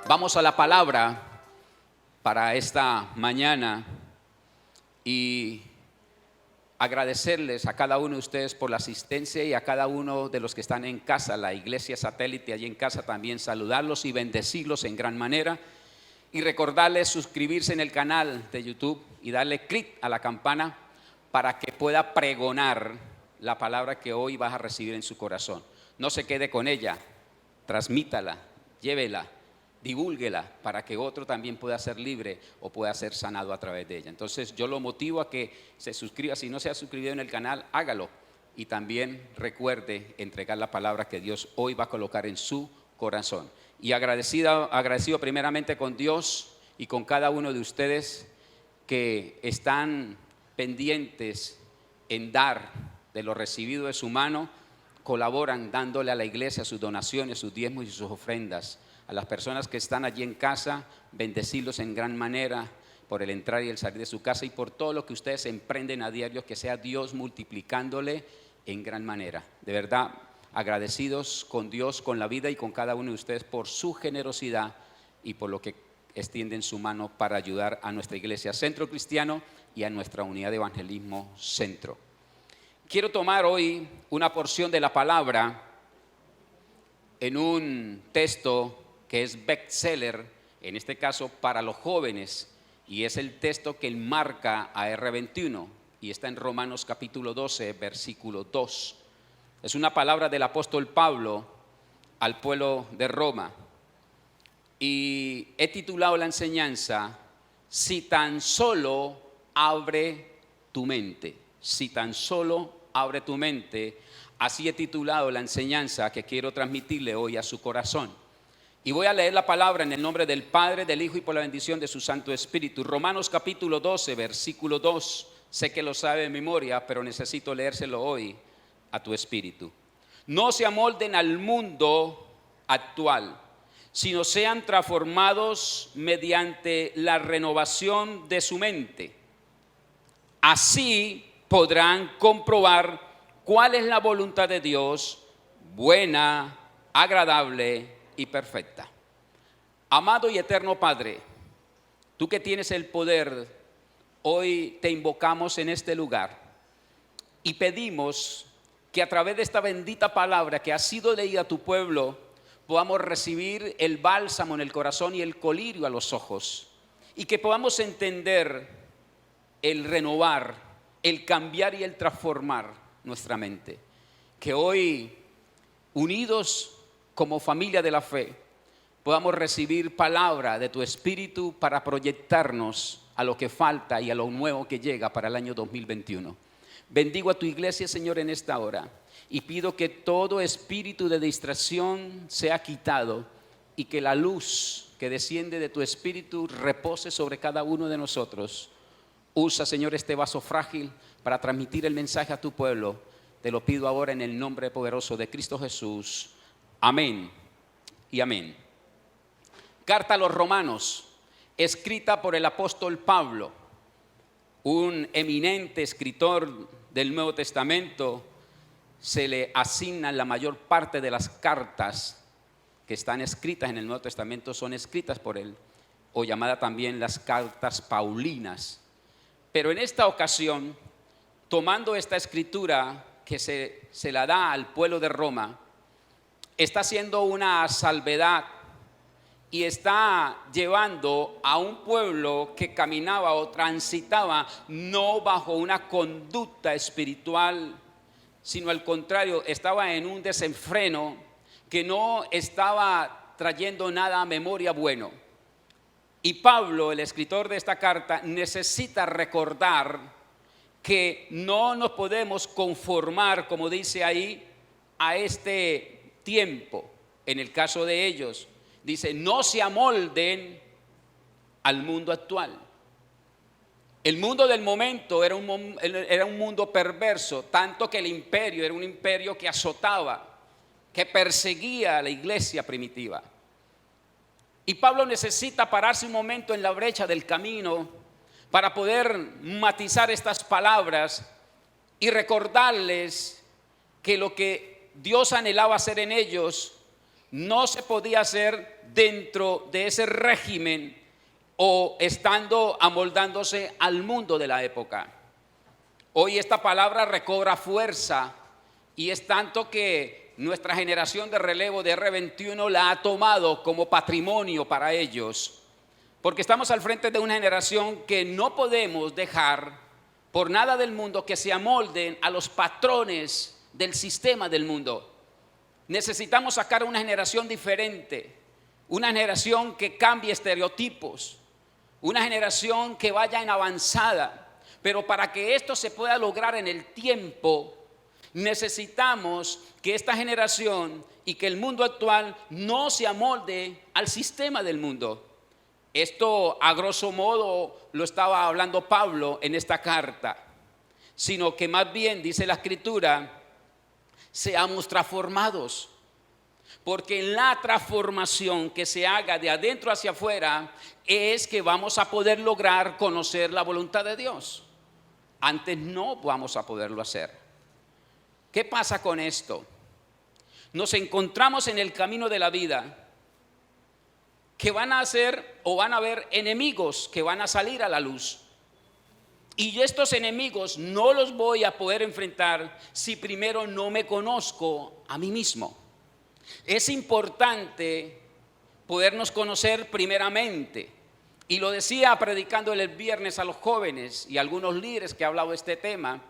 Vamos a la palabra para esta mañana y agradecerles a cada uno de ustedes por la asistencia y a cada uno de los que están en casa, la iglesia satélite allí en casa también, saludarlos y bendecirlos en gran manera y recordarles suscribirse en el canal de YouTube y darle clic a la campana para que pueda pregonar la palabra que hoy vas a recibir en su corazón. No se quede con ella, transmítala, llévela, divúlguela para que otro también pueda ser libre o pueda ser sanado a través de ella. Entonces yo lo motivo a que se suscriba. Si no se ha suscrito en el canal, hágalo. Y también recuerde entregar la palabra que Dios hoy va a colocar en su corazón. Y agradecido primeramente con Dios y con cada uno de ustedes que están pendientes en dar de lo recibido de su mano, colaboran dándole a la iglesia sus donaciones, sus diezmos y sus ofrendas. A las personas que están allí en casa, bendecirlos en gran manera por el entrar y el salir de su casa y por todo lo que ustedes emprenden a diario, que sea Dios multiplicándole en gran manera. De verdad, agradecidos con Dios, con la vida y con cada uno de ustedes por su generosidad y por lo que extienden su mano para ayudar a nuestra iglesia Centro Cristiano y a nuestra unidad de evangelismo Centro. Quiero tomar hoy una porción de la palabra en un texto que es bestseller, en este caso para los jóvenes, y es el texto que enmarca a R21 y está en Romanos capítulo 12, versículo 2. Es una palabra del apóstol Pablo al pueblo de Roma y he titulado la enseñanza "Si tan solo abre tu mente", si tan solo abre tu mente. Así he titulado la enseñanza que quiero transmitirle hoy a su corazón. Y voy a leer la palabra en el nombre del Padre, del Hijo y por la bendición de su Santo Espíritu. Romanos capítulo 12, versículo 2. Sé que lo sabe de memoria, pero necesito leérselo hoy a tu espíritu. No se amolden al mundo actual, sino sean transformados mediante la renovación de su mente. Así podrán comprobar cuál es la voluntad de Dios, buena, agradable y perfecta. Amado y eterno Padre, tú que tienes el poder, hoy te invocamos en este lugar y pedimos que a través de esta bendita palabra que ha sido leída a tu pueblo, podamos recibir el bálsamo en el corazón y el colirio a los ojos, y que podamos entender el renovar, el cambiar y el transformar nuestra mente. Que hoy, unidos como familia de la fe, podamos recibir palabra de tu Espíritu para proyectarnos a lo que falta y a lo nuevo que llega para el año 2021. Bendigo a tu iglesia, Señor, en esta hora y pido que todo espíritu de distracción sea quitado y que la luz que desciende de tu Espíritu repose sobre cada uno de nosotros. Usa, Señor, este vaso frágil para transmitir el mensaje a tu pueblo. Te lo pido ahora en el nombre poderoso de Cristo Jesús. Amén y amén. Carta a los Romanos, escrita por el apóstol Pablo, un eminente escritor del Nuevo Testamento. Se le asignan la mayor parte de las cartas que están escritas en el Nuevo Testamento, son escritas por él, o llamadas también las cartas paulinas. Pero en esta ocasión, tomando esta escritura que se la da al pueblo de Roma, está haciendo una salvedad y está llevando a un pueblo que caminaba o transitaba no bajo una conducta espiritual, sino al contrario, estaba en un desenfreno que no estaba trayendo nada a memoria bueno. Y Pablo, el escritor de esta carta, necesita recordar que no nos podemos conformar, como dice ahí, a este tiempo. En el caso de ellos, dice, no se amolden al mundo actual. El mundo del momento era un mundo perverso, tanto que el imperio era un imperio que azotaba, que perseguía a la iglesia primitiva. Y Pablo necesita pararse un momento en la brecha del camino para poder matizar estas palabras y recordarles que lo que Dios anhelaba hacer en ellos no se podía hacer dentro de ese régimen o estando amoldándose al mundo de la época. Hoy esta palabra recobra fuerza y es tanto que nuestra generación de relevo de R21 la ha tomado como patrimonio para ellos, porque estamos al frente de una generación que no podemos dejar por nada del mundo que se amolden a los patrones del sistema del mundo. Necesitamos sacar una generación diferente, una generación que cambie estereotipos, una generación que vaya en avanzada. Pero para que esto se pueda lograr en el tiempo, necesitamos que esta generación y que el mundo actual no se amolde al sistema del mundo. Esto a grosso modo lo estaba hablando Pablo en esta carta, sino que más bien dice la Escritura, seamos transformados. Porque en la transformación que se haga de adentro hacia afuera es que vamos a poder lograr conocer la voluntad de Dios. Antes no vamos a poderlo hacer. ¿Qué pasa con esto? Nos encontramos en el camino de la vida que van a ser o van a haber enemigos que van a salir a la luz. Y estos enemigos no los voy a poder enfrentar si primero no me conozco a mí mismo. Es importante podernos conocer primeramente. Y lo decía predicando el viernes a los jóvenes y a algunos líderes que han hablado de este tema.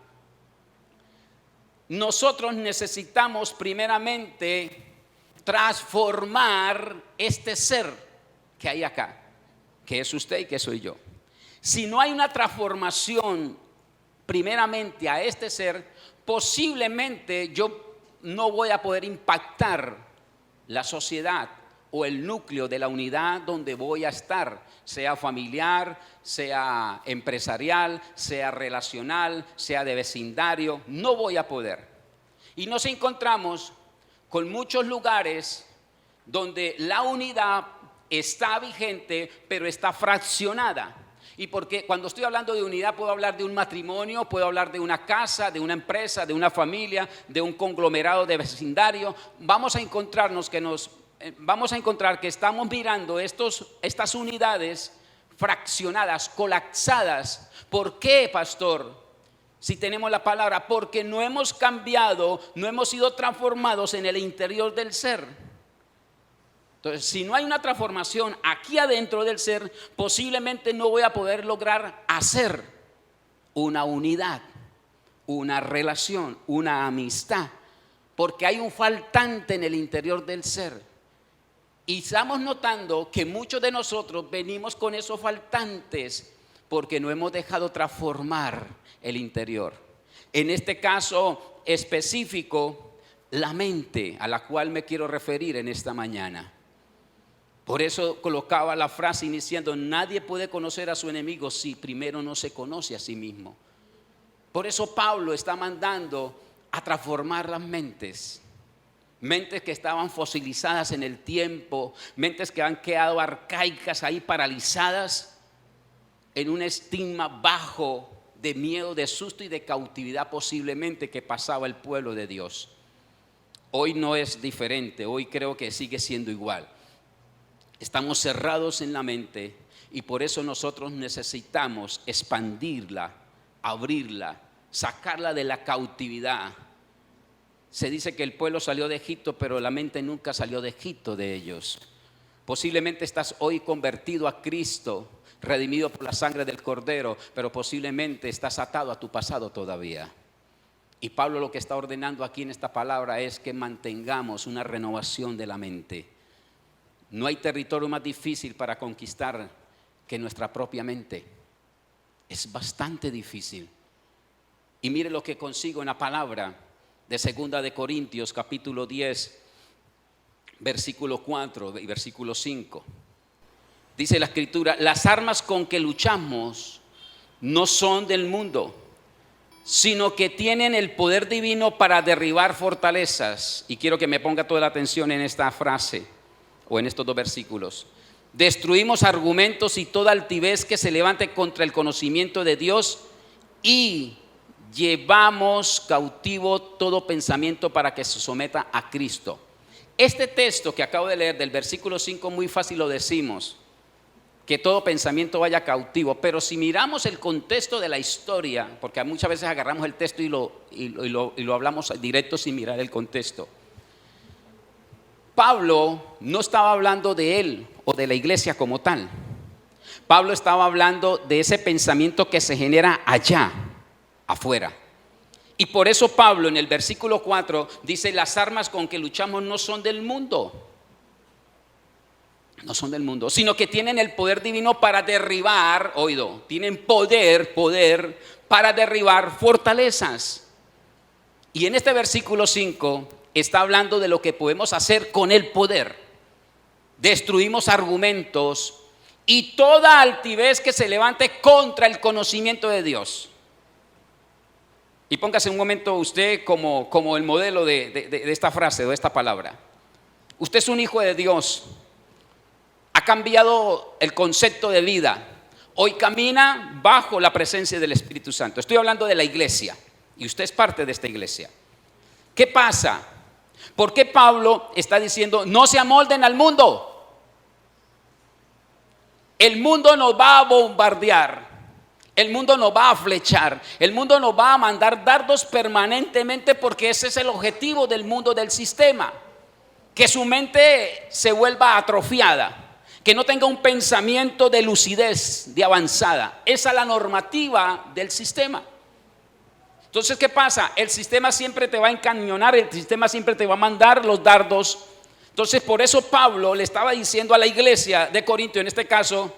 Nosotros necesitamos primeramente transformar este ser que hay acá, que es usted y que soy yo. Si no hay una transformación primeramente a este ser, posiblemente yo no voy a poder impactar la sociedad o el núcleo de la unidad donde voy a estar, sea familiar, sea empresarial, sea relacional, sea de vecindario, no voy a poder. Y nos encontramos con muchos lugares donde la unidad está vigente, pero está fraccionada. Y porque cuando estoy hablando de unidad puedo hablar de un matrimonio, puedo hablar de una casa, de una empresa, de una familia, de un conglomerado de vecindario. Vamos a encontrar que estamos mirando estas unidades fraccionadas, colapsadas. ¿Por qué, pastor? Si tenemos la palabra, porque no hemos cambiado, no hemos sido transformados en el interior del ser. Entonces, si no hay una transformación aquí adentro del ser, posiblemente no voy a poder lograr hacer una unidad, una relación, una amistad, porque hay un faltante en el interior del ser. Y estamos notando que muchos de nosotros venimos con esos faltantes porque no hemos dejado transformar el interior. En este caso específico, la mente a la cual me quiero referir en esta mañana. Por eso colocaba la frase iniciando, nadie puede conocer a su enemigo si primero no se conoce a sí mismo. Por eso Pablo está mandando a transformar las mentes. Mentes que estaban fosilizadas en el tiempo, mentes que han quedado arcaicas ahí paralizadas en un estigma bajo de miedo, de susto y de cautividad posiblemente que pasaba el pueblo de Dios. Hoy no es diferente, hoy creo que sigue siendo igual. Estamos cerrados en la mente y por eso nosotros necesitamos expandirla, abrirla, sacarla de la cautividad. Se dice que el pueblo salió de Egipto, pero la mente nunca salió de Egipto de ellos. Posiblemente estás hoy convertido a Cristo, redimido por la sangre del Cordero, pero posiblemente estás atado a tu pasado todavía. Y Pablo lo que está ordenando aquí en esta palabra es que mantengamos una renovación de la mente. No hay territorio más difícil para conquistar que nuestra propia mente. Es bastante difícil. Y mire lo que consigo en la palabra de 2 de Corintios capítulo 10, versículo 4 y versículo 5. Dice la Escritura, las armas con que luchamos no son del mundo, sino que tienen el poder divino para derribar fortalezas. Y quiero que me ponga toda la atención en esta frase o en estos dos versículos. Destruimos argumentos y toda altivez que se levante contra el conocimiento de Dios y llevamos cautivo todo pensamiento para que se someta a Cristo. este texto que acabo de leer del versículo 5 muy fácil lo decimos, que todo pensamiento vaya cautivo, pero si miramos el contexto de la historia, porque muchas veces agarramos el texto y lo hablamos directo sin mirar el contexto. Pablo no estaba hablando de él o de la iglesia como tal. Pablo estaba hablando de ese pensamiento que se genera allá, afuera. Y por eso Pablo en el versículo 4 dice: las armas con que luchamos no son del mundo. No son del mundo, sino que tienen el poder divino para derribar, tienen poder para derribar fortalezas. Y en este versículo 5 está hablando de lo que podemos hacer con el poder. Destruimos argumentos y toda altivez que se levante contra el conocimiento de Dios. Y póngase un momento usted como el modelo de esta frase o de esta palabra. Usted es un hijo de Dios. Ha cambiado el concepto de vida. Hoy camina bajo la presencia del Espíritu Santo. Estoy hablando de la iglesia y usted es parte de esta iglesia. ¿Qué pasa? ¿Por qué Pablo está diciendo no se amolden al mundo? El mundo nos va a bombardear. El mundo nos va a flechar, el mundo nos va a mandar dardos permanentemente, porque ese es el objetivo del mundo, del sistema. Que su mente se vuelva atrofiada, que no tenga un pensamiento de lucidez, de avanzada. Esa es la normativa del sistema. Entonces, ¿qué pasa? El sistema siempre te va a encañonar, el sistema siempre te va a mandar los dardos. Entonces, por eso Pablo le estaba diciendo a la iglesia de Corinto, en este caso,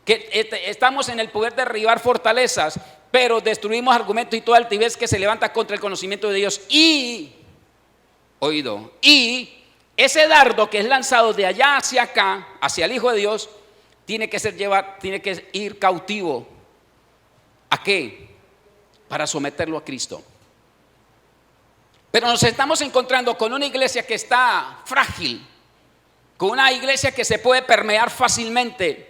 que estamos en el poder de derribar fortalezas, pero destruimos argumentos y toda altivez que se levanta contra el conocimiento de Dios. Y ese dardo que es lanzado de allá hacia acá, hacia el Hijo de Dios, tiene que ir cautivo. ¿A qué? Para someterlo a Cristo. Pero nos estamos encontrando con una iglesia que está frágil, con una iglesia que se puede permear fácilmente.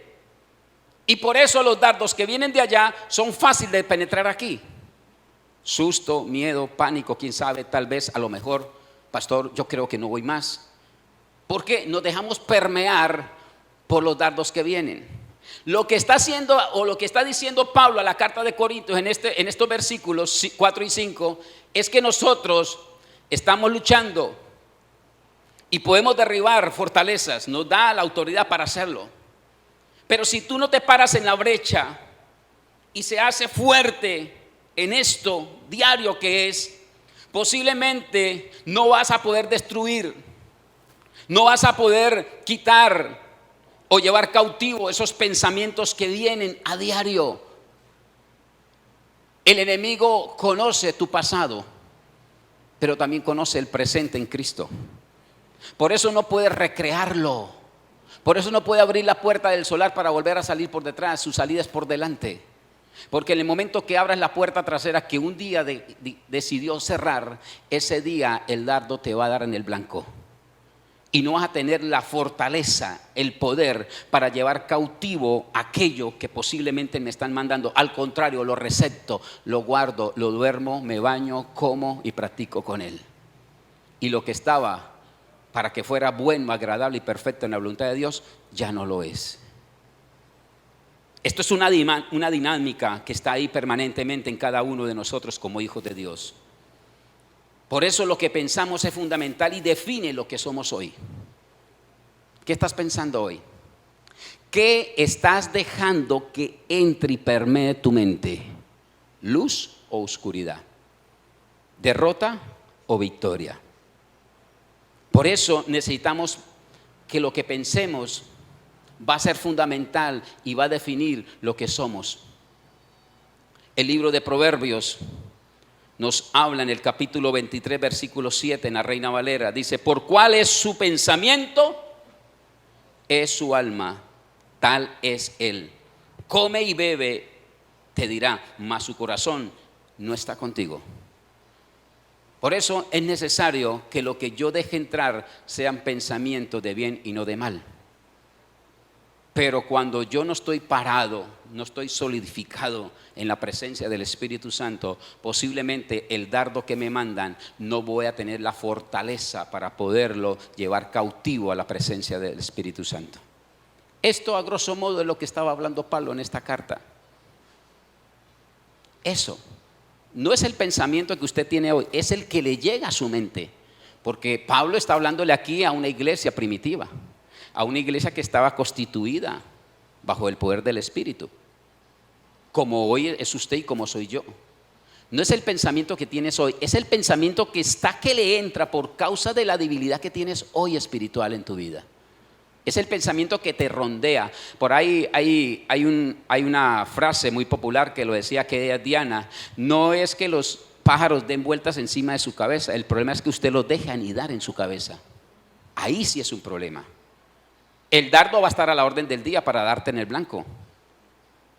Y por eso los dardos que vienen de allá son fáciles de penetrar aquí. Susto, miedo, pánico, quién sabe, tal vez, a lo mejor, pastor, yo creo que no voy más. Porque nos dejamos permear por los dardos que vienen. Lo que está haciendo o lo que está diciendo Pablo a la carta de Corintios en estos versículos 4 y 5 es que nosotros estamos luchando y podemos derribar fortalezas, nos da la autoridad para hacerlo. Pero si tú no te paras en la brecha y se hace fuerte en esto diario que es, posiblemente no vas a poder destruir, no vas a poder quitar o llevar cautivo esos pensamientos que vienen a diario. El enemigo conoce tu pasado, pero también conoce el presente en Cristo. Por eso no puedes recrearlo. Por eso no puede abrir la puerta del solar para volver a salir por detrás. Su salida es por delante. Porque en el momento que abras la puerta trasera que un día decidió cerrar, ese día el dardo te va a dar en el blanco. Y no vas a tener la fortaleza, el poder para llevar cautivo aquello que posiblemente me están mandando. Al contrario, lo recepto, lo guardo, lo duermo, me baño, como y practico con él. Y lo que estaba para que fuera bueno, agradable y perfecto en la voluntad de Dios, ya no lo es. Esto es una dinámica que está ahí permanentemente en cada uno de nosotros como hijos de Dios. Por eso lo que pensamos es fundamental y define lo que somos hoy. ¿Qué estás pensando hoy? ¿Qué estás dejando que entre y permee tu mente? ¿Luz o oscuridad? ¿Derrota o victoria? Por eso necesitamos que lo que pensemos va a ser fundamental y va a definir lo que somos. El libro de Proverbios nos habla en el capítulo 23, versículo 7 en la Reina Valera. Dice: por cuál es su pensamiento, es su alma, tal es él. Come y bebe, te dirá, mas su corazón no está contigo. Por eso es necesario que lo que yo deje entrar sean pensamientos de bien y no de mal. Pero cuando yo no estoy parado, no estoy solidificado en la presencia del Espíritu Santo, posiblemente el dardo que me mandan no voy a tener la fortaleza para poderlo llevar cautivo a la presencia del Espíritu Santo. Esto a grosso modo es lo que estaba hablando Pablo en esta carta. Eso no es el pensamiento que usted tiene hoy, es el que le llega a su mente. Porque Pablo está hablándole aquí a una iglesia primitiva, a una iglesia que estaba constituida bajo el poder del Espíritu, como hoy es usted y como soy yo. No es el pensamiento que tienes hoy, es el pensamiento que le entra por causa de la debilidad que tienes hoy espiritual en tu vida. Es el pensamiento que te rondea. Por ahí hay una frase muy popular que lo decía que Diana: no es que los pájaros den vueltas encima de su cabeza, el problema es que usted los deja anidar en su cabeza. Ahí sí es un problema. El dardo va a estar a la orden del día para darte en el blanco.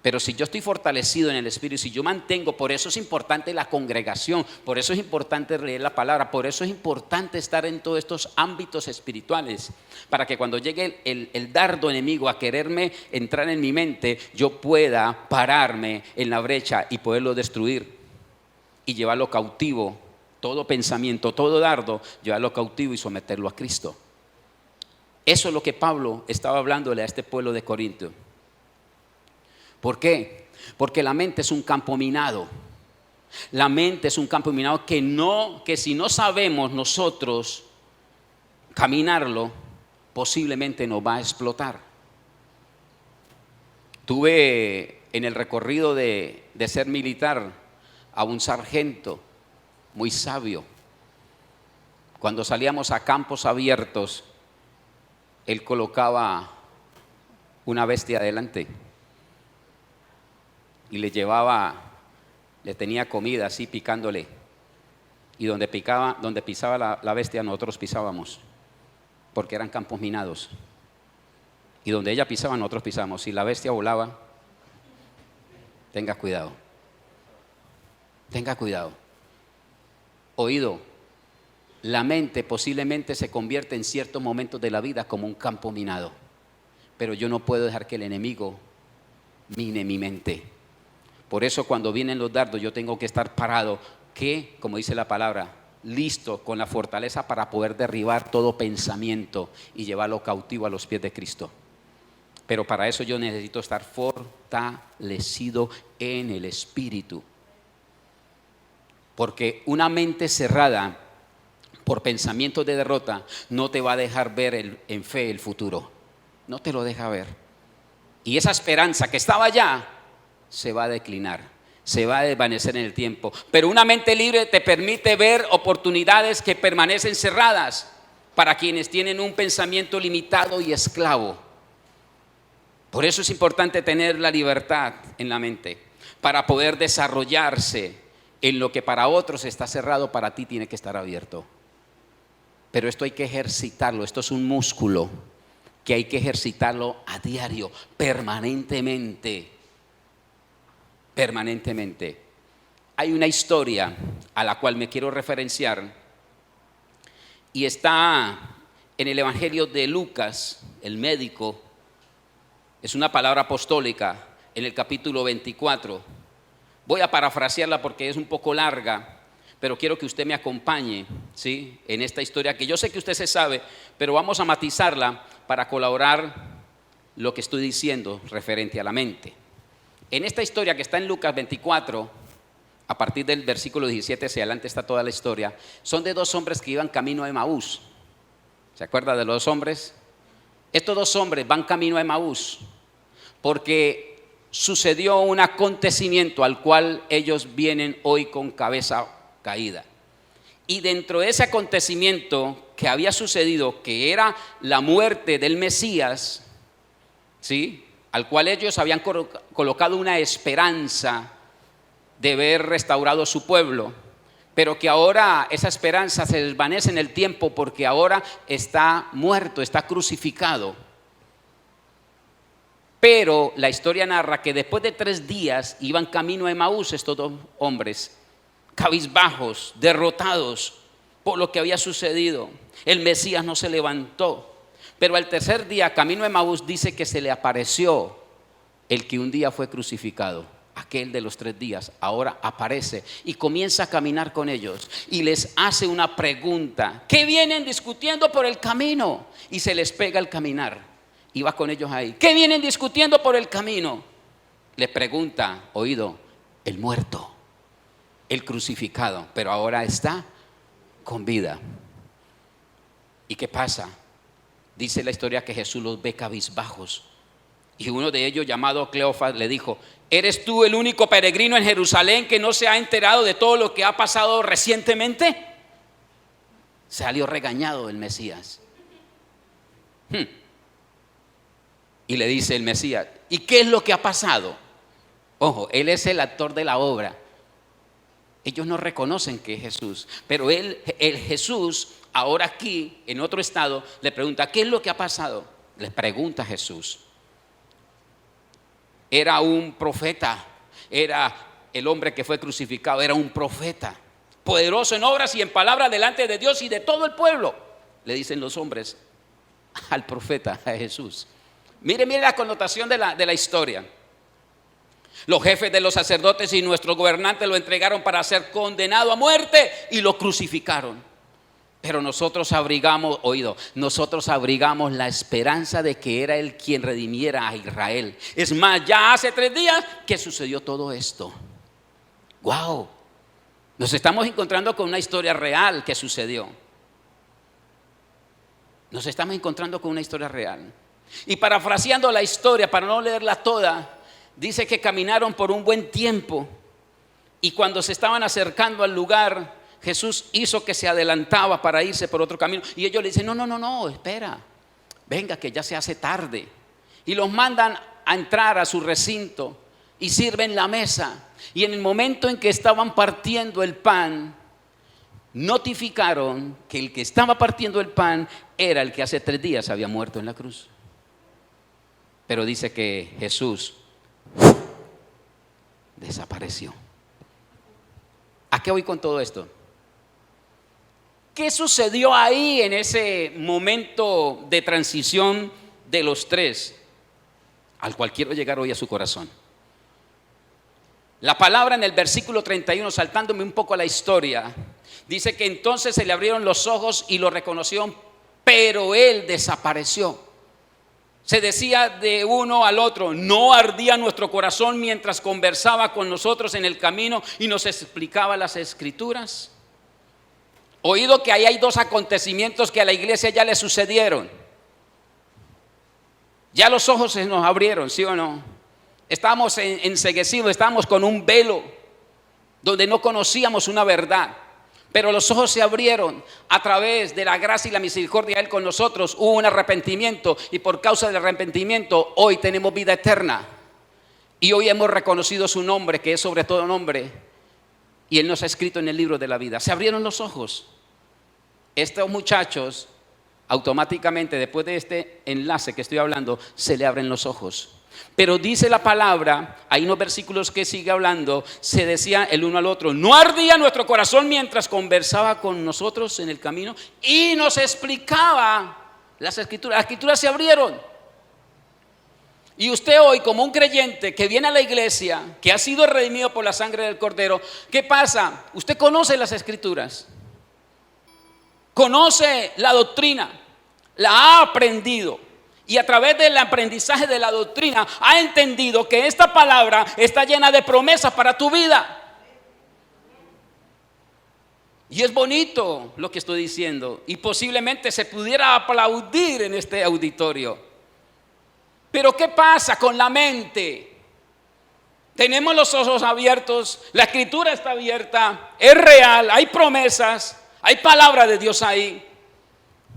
Pero si yo estoy fortalecido en el Espíritu, si yo mantengo, por eso es importante la congregación, por eso es importante leer la palabra, por eso es importante estar en todos estos ámbitos espirituales, para que cuando llegue el dardo enemigo a quererme entrar en mi mente, yo pueda pararme en la brecha y poderlo destruir y llevarlo cautivo, todo pensamiento, todo dardo, llevarlo cautivo y someterlo a Cristo. Eso es lo que Pablo estaba hablándole a este pueblo de Corinto. ¿Por qué? Porque la mente es un campo minado. La mente es un campo minado que si no sabemos nosotros caminarlo, posiblemente nos va a explotar. Tuve en el recorrido de ser militar a un sargento muy sabio. Cuando salíamos a campos abiertos, él colocaba una bestia adelante y le tenía comida así picándole, y donde pisaba la bestia nosotros pisábamos, porque eran campos minados, y donde ella pisaba nosotros pisábamos. Si la bestia volaba, tenga cuidado, oído. La mente posiblemente se convierte en ciertos momentos de la vida como un campo minado, pero yo no puedo dejar que el enemigo mine mi mente. Por eso cuando vienen los dardos yo tengo que estar parado, que como dice la palabra, listo, con la fortaleza para poder derribar todo pensamiento y llevarlo cautivo a los pies de Cristo. Pero para eso yo necesito estar fortalecido en el Espíritu, porque una mente cerrada por pensamientos de derrota no te va a dejar ver en fe el futuro, no te lo deja ver, y esa esperanza que estaba allá se va a declinar, se va a desvanecer en el tiempo. Pero una mente libre te permite ver oportunidades que permanecen cerradas para quienes tienen un pensamiento limitado y esclavo. Por eso es importante tener la libertad en la mente para poder desarrollarse en lo que para otros está cerrado, para ti tiene que estar abierto. Pero esto hay que ejercitarlo, esto es un músculo que hay que ejercitarlo a diario, permanentemente. Hay una historia a la cual me quiero referenciar y está en el Evangelio de Lucas, el médico. Es una palabra apostólica en el capítulo 24. Voy a parafrasearla porque es un poco larga, pero quiero que usted me acompañe, ¿sí?, en esta historia que yo sé que usted se sabe, pero vamos a matizarla para colaborar lo que estoy diciendo referente a la mente. En esta historia que está en Lucas 24, a partir del versículo 17 hacia adelante está toda la historia. Son de dos hombres que iban camino a Emaús. ¿Se acuerda de los dos hombres? Estos dos hombres van camino a Emaús porque sucedió un acontecimiento al cual ellos vienen hoy con cabeza caída. Y dentro de ese acontecimiento que había sucedido, que era la muerte del Mesías, ¿sí?, al cual ellos habían colocado una esperanza de ver restaurado su pueblo, pero que ahora esa esperanza se desvanece en el tiempo porque ahora está muerto, está crucificado. Pero la historia narra que después de 3 días iban camino a Emaús estos dos hombres, cabizbajos, derrotados por lo que había sucedido. El Mesías no se levantó. Pero al tercer día, camino de Emaús, dice que se le apareció el que un día fue crucificado. Aquel de los 3 días ahora aparece y comienza a caminar con ellos y les hace una pregunta. ¿Qué vienen discutiendo por el camino? Y se les pega el caminar y va con ellos ahí. ¿Qué vienen discutiendo por el camino? Les pregunta, oído, el muerto, el crucificado, pero ahora está con vida. ¿Y qué pasa? Dice la historia que Jesús los ve cabizbajos. Y uno de ellos, llamado Cleofas, le dijo: ¿eres tú el único peregrino en Jerusalén que no se ha enterado de todo lo que ha pasado recientemente? Salió regañado el Mesías. Y le dice el Mesías: ¿y qué es lo que ha pasado? Ojo, él es el actor de la obra. Ellos no reconocen que es Jesús, pero el Jesús, ahora aquí, en otro estado, le pregunta: ¿qué es lo que ha pasado? Les pregunta Jesús. Era un profeta, era el hombre que fue crucificado, era un profeta, poderoso en obras y en palabras delante de Dios y de todo el pueblo. Le dicen los hombres al profeta, a Jesús. Mire la connotación de la historia. Los jefes de los sacerdotes y nuestros gobernantes lo entregaron para ser condenado a muerte y lo crucificaron. Pero nosotros abrigamos la esperanza de que era Él quien redimiera a Israel. Es más, ya hace 3 días que sucedió todo esto. ¡Wow! Nos estamos encontrando con una historia real que sucedió. Nos estamos encontrando con una historia real. Y parafraseando la historia, para no leerla toda, dice que caminaron por un buen tiempo. Y cuando se estaban acercando al lugar, Jesús hizo que se adelantaba para irse por otro camino. Y ellos le dicen: no, espera, venga que ya se hace tarde. Y los mandan a entrar a su recinto y sirven la mesa. Y en el momento en que estaban partiendo el pan, notificaron que el que estaba partiendo el pan era el que hace 3 días había muerto en la cruz. Pero dice que Jesús desapareció. ¿A qué voy con todo esto? ¿Qué sucedió ahí en ese momento de transición de los 3? Al cual quiero llegar hoy a su corazón. La palabra en el versículo 31, saltándome un poco a la historia, dice que entonces se le abrieron los ojos y lo reconocieron, pero él desapareció. Se decía de uno al otro: ¿no ardía nuestro corazón mientras conversaba con nosotros en el camino y nos explicaba las escrituras? Oído que ahí hay 2 acontecimientos que a la iglesia ya le sucedieron. Ya los ojos se nos abrieron, ¿sí o no? Estábamos enceguecidos, estábamos con un velo donde no conocíamos una verdad. Pero los ojos se abrieron a través de la gracia y la misericordia de Él con nosotros. Hubo un arrepentimiento y por causa del arrepentimiento hoy tenemos vida eterna. Y hoy hemos reconocido su nombre, que es sobre todo nombre. Y Él nos ha escrito en el libro de la vida. Se abrieron los ojos. Estos muchachos, automáticamente después de este enlace que estoy hablando, se le abren los ojos. Pero dice la palabra, hay unos versículos que sigue hablando, se decía el uno al otro: ¿no ardía nuestro corazón mientras conversaba con nosotros en el camino? Y nos explicaba las escrituras. Las escrituras se abrieron. Y usted hoy, como un creyente que viene a la iglesia, que ha sido redimido por la sangre del Cordero, ¿qué pasa? Usted conoce las escrituras, conoce la doctrina, la ha aprendido. Y a través del aprendizaje de la doctrina ha entendido que esta palabra está llena de promesas para tu vida. Y es bonito lo que estoy diciendo. Y posiblemente se pudiera aplaudir en este auditorio. Pero ¿qué pasa con la mente? Tenemos los ojos abiertos, la escritura está abierta, es real, hay promesas, hay palabra de Dios ahí.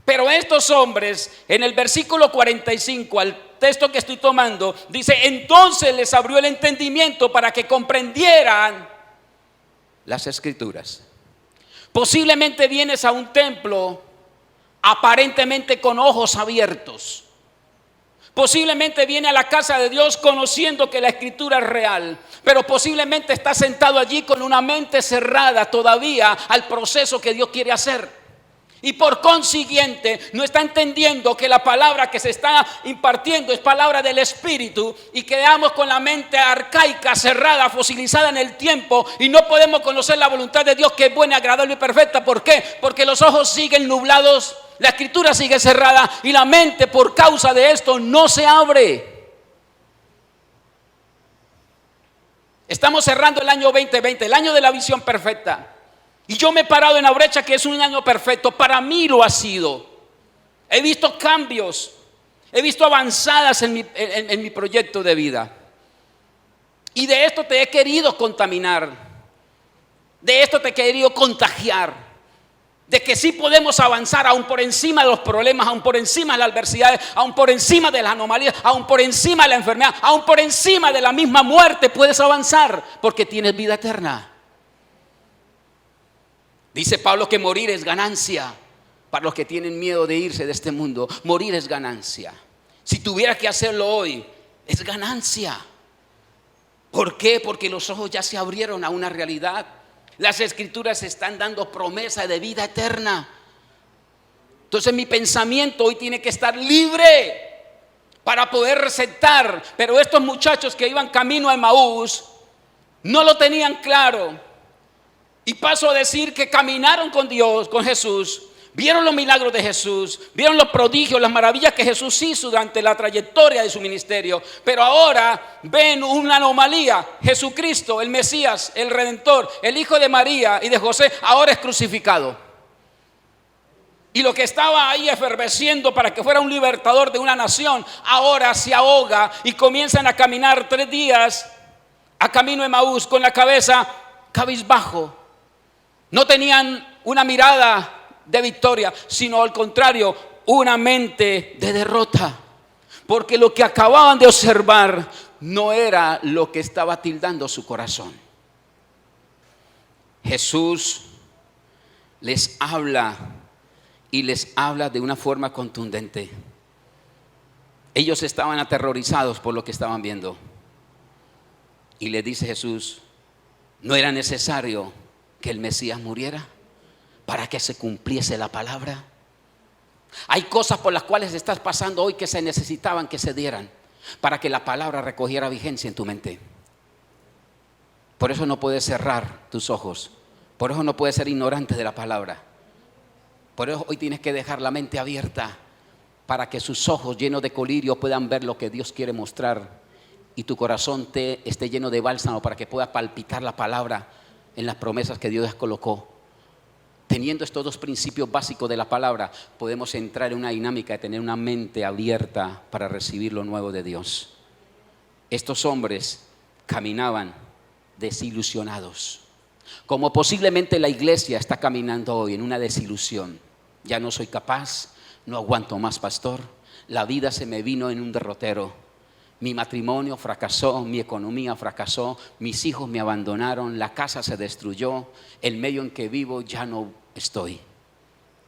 Pero estos hombres, en el versículo 45, al texto que estoy tomando, dice: entonces les abrió el entendimiento para que comprendieran las escrituras. Posiblemente vienes a un templo aparentemente con ojos abiertos. Posiblemente viene a la casa de Dios conociendo que la escritura es real, pero posiblemente estás sentado allí con una mente cerrada todavía al proceso que Dios quiere hacer. Y por consiguiente no está entendiendo que la palabra que se está impartiendo es palabra del Espíritu, y quedamos con la mente arcaica, cerrada, fosilizada en el tiempo, y no podemos conocer la voluntad de Dios, que es buena, agradable y perfecta. ¿Por qué? Porque los ojos siguen nublados, la escritura sigue cerrada, y la mente por causa de esto no se abre. Estamos cerrando el año 2020, el año de la visión perfecta. Y yo me he parado en la brecha, que es un año perfecto. Para mí lo ha sido. He visto cambios, he visto avanzadas en mi proyecto de vida. Y de esto te he querido contaminar, de esto te he querido contagiar, de que sí podemos avanzar aún por encima de los problemas, aún por encima de las adversidades, aún por encima de las anomalías, aún por encima de la enfermedad, aún por encima de la misma muerte. Puedes avanzar porque tienes vida eterna. Dice Pablo que morir es ganancia. Para los que tienen miedo de irse de este mundo, morir es ganancia. Si tuviera que hacerlo hoy, es ganancia. ¿Por qué? Porque los ojos ya se abrieron a una realidad. Las escrituras están dando promesa de vida eterna. Entonces mi pensamiento hoy tiene que estar libre para poder receptar. Pero estos muchachos que iban camino a Emaús no lo tenían claro. Y paso a decir que caminaron con Dios, con Jesús, vieron los milagros de Jesús, vieron los prodigios, las maravillas que Jesús hizo durante la trayectoria de su ministerio. Pero ahora ven una anomalía. Jesucristo, el Mesías, el Redentor, el Hijo de María y de José, ahora es crucificado. Y lo que estaba ahí efervesciendo para que fuera un libertador de una nación, ahora se ahoga y comienzan a caminar 3 días a camino de Emaús con la cabeza cabizbajo. No tenían una mirada de victoria, sino al contrario, una mente de derrota. Porque lo que acababan de observar no era lo que estaba tildando su corazón. Jesús les habla, y les habla de una forma contundente. Ellos estaban aterrorizados por lo que estaban viendo. Y le dice Jesús: ¿no era necesario que el Mesías muriera para que se cumpliese la palabra? Hay cosas por las cuales estás pasando hoy que se necesitaban que se dieran para que la palabra recogiera vigencia en tu mente. Por eso no puedes cerrar tus ojos, por eso no puedes ser ignorante de la palabra. Por eso hoy tienes que dejar la mente abierta para que sus ojos llenos de colirio puedan ver lo que Dios quiere mostrar, y tu corazón esté lleno de bálsamo para que puedas palpitar la palabra en las promesas que Dios colocó. Teniendo estos 2 principios básicos de la palabra, podemos entrar en una dinámica de tener una mente abierta para recibir lo nuevo de Dios. Estos hombres caminaban desilusionados, como posiblemente la iglesia está caminando hoy, en una desilusión. Ya no soy capaz, no aguanto más, pastor. La vida se me vino en un derrotero. Mi matrimonio fracasó, mi economía fracasó, mis hijos me abandonaron, la casa se destruyó, el medio en que vivo ya no estoy.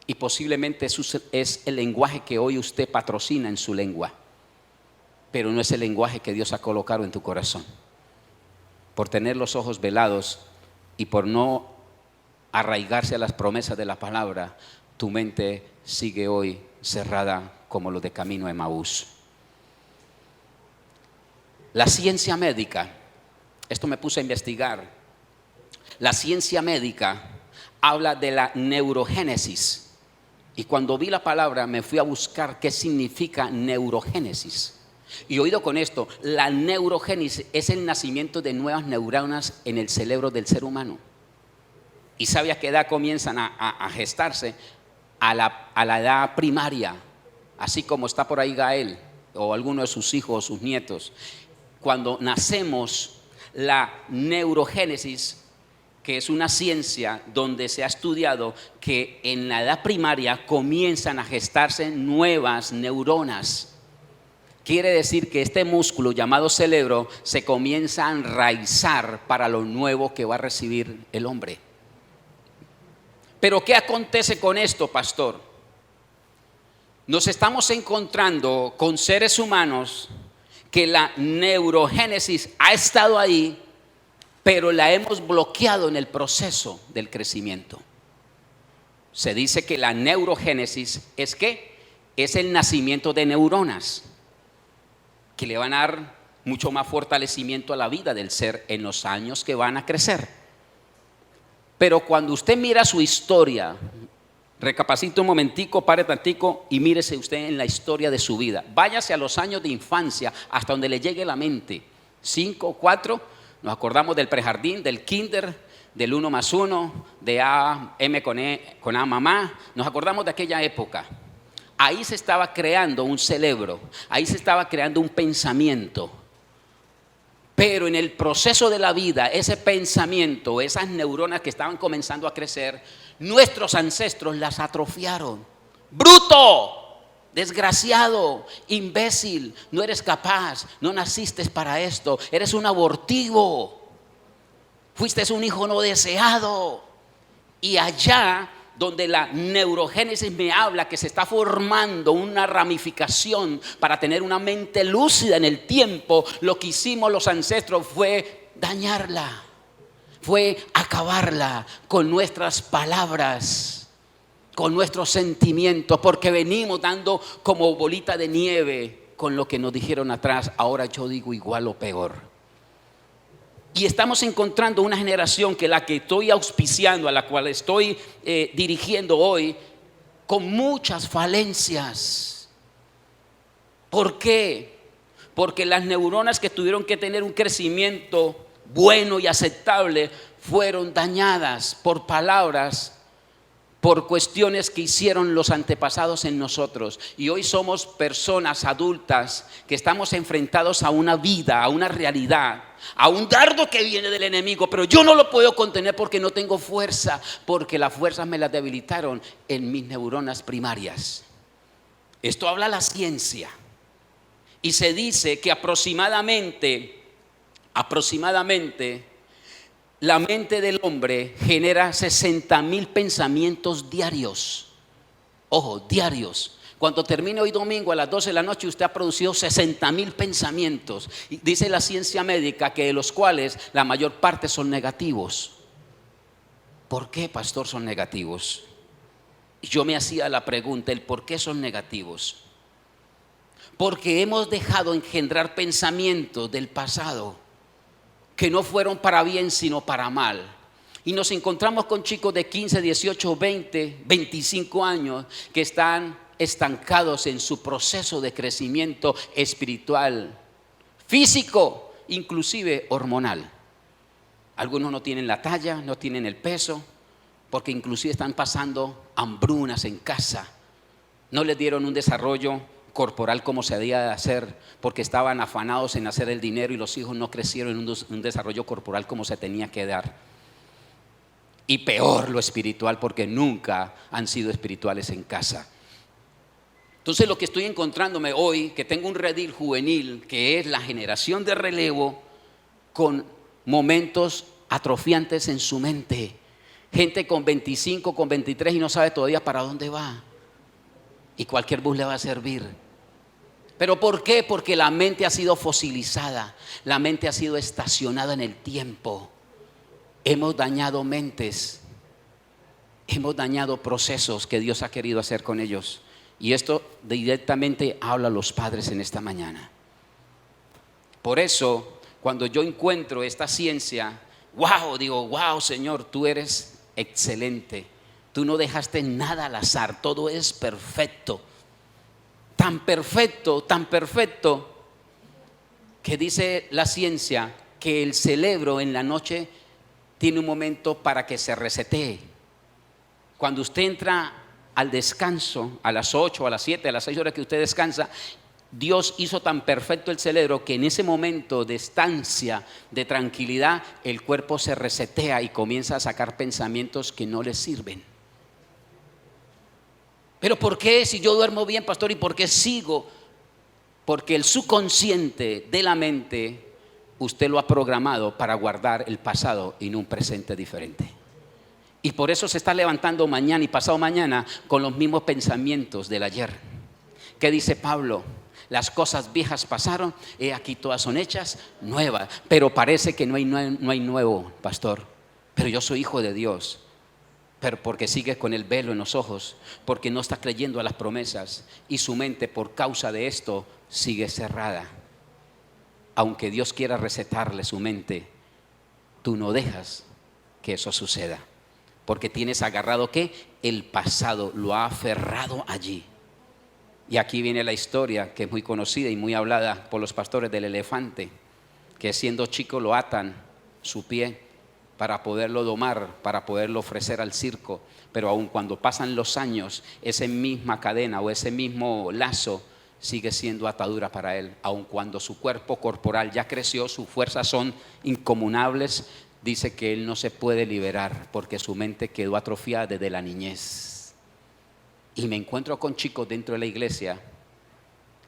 Y posiblemente eso es el lenguaje que hoy usted patrocina en su lengua, pero no es el lenguaje que Dios ha colocado en tu corazón. Por tener los ojos velados y por no arraigarse a las promesas de la palabra, tu mente sigue hoy cerrada como los de camino a Emaús. La ciencia médica, esto me puse a investigar. La ciencia médica habla de la neurogénesis. Y cuando vi la palabra me fui a buscar qué significa neurogénesis. Y oído con esto, la neurogénesis es el nacimiento de nuevas neuronas en el cerebro del ser humano. ¿Y sabe a qué edad comienzan a gestarse? A la edad primaria, así como está por ahí Gael o alguno de sus hijos o sus nietos. Cuando nacemos, la neurogénesis, que es una ciencia donde se ha estudiado que en la edad primaria comienzan a gestarse nuevas neuronas. Quiere decir que este músculo llamado cerebro se comienza a enraizar para lo nuevo que va a recibir el hombre. Pero ¿qué acontece con esto, pastor? Nos estamos encontrando con seres humanos que la neurogénesis ha estado ahí, pero la hemos bloqueado en el proceso del crecimiento. se dice que la neurogénesis es ¿qué? Es el nacimiento de neuronas que le van a dar mucho más fortalecimiento a la vida del ser en los años que van a crecer. Pero cuando usted mira su historia, recapacite un momentico, pare tantico y mírese usted en la historia de su vida. Váyase a los años de infancia hasta donde le llegue la mente. 5, 4, nos acordamos del prejardín, del kinder, del 1 más 1, de A, M con A mamá. Nos acordamos de aquella época. Ahí se estaba creando un cerebro, ahí se estaba creando un pensamiento. Pero en el proceso de la vida, ese pensamiento, esas neuronas que estaban comenzando a crecer, nuestros ancestros las atrofiaron. ¡Bruto! Desgraciado, imbécil, no eres capaz, no naciste para esto, eres un abortivo, fuiste un hijo no deseado. Y allá donde la neurogénesis me habla que se está formando una ramificación para tener una mente lúcida en el tiempo, lo que hicimos los ancestros fue dañarla, fue acabarla con nuestras palabras, con nuestros sentimientos, porque venimos dando como bolita de nieve con lo que nos dijeron atrás. Ahora yo digo igual o peor. Y estamos encontrando una generación que la que estoy auspiciando, a la cual estoy dirigiendo hoy, con muchas falencias. ¿Por qué? Porque las neuronas que tuvieron que tener un crecimiento bueno y aceptable fueron dañadas por palabras, por cuestiones que hicieron los antepasados en nosotros. Y hoy somos personas adultas que estamos enfrentados a una vida, a una realidad, a un dardo que viene del enemigo, pero yo no lo puedo contener porque no tengo fuerza, porque las fuerzas me las debilitaron en mis neuronas primarias. Esto habla la ciencia. Y se dice que aproximadamente la mente del hombre genera 60,000 pensamientos diarios. Ojo, diarios. Cuando termine hoy domingo a las 12 de la noche, usted ha producido 60,000 pensamientos. Y dice la ciencia médica que de los cuales la mayor parte son negativos. ¿Por qué, pastor, son negativos? Y yo me hacía la pregunta, ¿el por qué son negativos? Porque hemos dejado engendrar pensamientos del pasado que no fueron para bien sino para mal. Y nos encontramos con chicos de 15, 18, 20, 25 años que están estancados en su proceso de crecimiento espiritual, físico, inclusive hormonal. Algunos no tienen la talla, no tienen el peso, porque inclusive están pasando hambrunas en casa. No les dieron un desarrollo corporal como se debía de hacer, porque estaban afanados en hacer el dinero y los hijos no crecieron en un desarrollo corporal como se tenía que dar. Y peor lo espiritual, porque nunca han sido espirituales en casa. Entonces lo que estoy encontrándome hoy, que tengo un redil juvenil, que es la generación de relevo, con momentos atrofiantes en su mente. Gente con 25, con 23 y no sabe todavía para dónde va. Y cualquier bus le va a servir. ¿Pero por qué? Porque la mente ha sido fosilizada, la mente ha sido estacionada en el tiempo. Hemos dañado mentes, hemos dañado procesos que Dios ha querido hacer con ellos. Y esto directamente habla a los padres en esta mañana. Por eso, cuando yo encuentro esta ciencia, digo, wow, Señor, tú eres excelente. Tú no dejaste nada al azar, todo es perfecto. Tan perfecto, que dice la ciencia que el cerebro en la noche tiene un momento para que se resetee. Cuando usted entra al descanso, a las 8, a las 7, a las 6 horas que usted descansa, Dios hizo tan perfecto el cerebro que en ese momento de estancia, de tranquilidad, el cuerpo se resetea y comienza a sacar pensamientos que no le sirven. ¿Pero por qué si yo duermo bien, pastor? ¿Y por qué sigo? Porque el subconsciente de la mente, usted lo ha programado para guardar el pasado y no un presente diferente. Y por eso se está levantando mañana y pasado mañana con los mismos pensamientos del ayer. ¿Qué dice Pablo? Las cosas viejas pasaron, he aquí todas son hechas nuevas. Pero parece que no hay nuevo, pastor. Pero yo soy hijo de Dios. pero porque sigue con el velo en los ojos, porque no está creyendo a las promesas y su mente por causa de esto sigue cerrada. Aunque Dios quiera recetarle su mente, tú no dejas que eso suceda, porque tienes agarrado ¿qué? El pasado, lo ha aferrado allí. Y aquí viene la historia que es muy conocida y muy hablada por los pastores del elefante, que siendo chico lo atan su pie para poderlo domar, para poderlo ofrecer al circo, pero aun cuando pasan los años, esa misma cadena o ese mismo lazo sigue siendo atadura para él, aun cuando su cuerpo corporal ya creció, sus fuerzas son incomunables. Dice que él no se puede liberar porque su mente quedó atrofiada desde la niñez. Y me encuentro con chicos dentro de la iglesia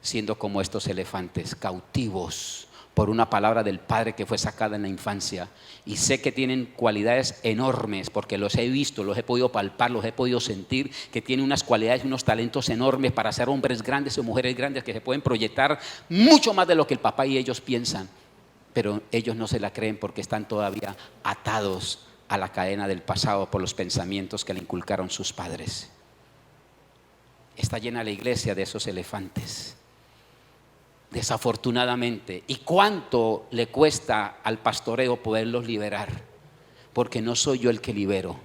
siendo como estos elefantes, cautivos por una palabra del Padre que fue sacada en la infancia. Y sé que tienen cualidades enormes porque los he visto, los he podido palpar, los he podido sentir, que tienen unas cualidades y unos talentos enormes para ser hombres grandes o mujeres grandes que se pueden proyectar mucho más de lo que el papá y ellos piensan. Pero ellos no se la creen porque están todavía atados a la cadena del pasado por los pensamientos que le inculcaron sus padres. Está llena la iglesia de esos elefantes, desafortunadamente. ¿Y cuánto le cuesta al pastoreo poderlos liberar? Porque no soy yo el que libero,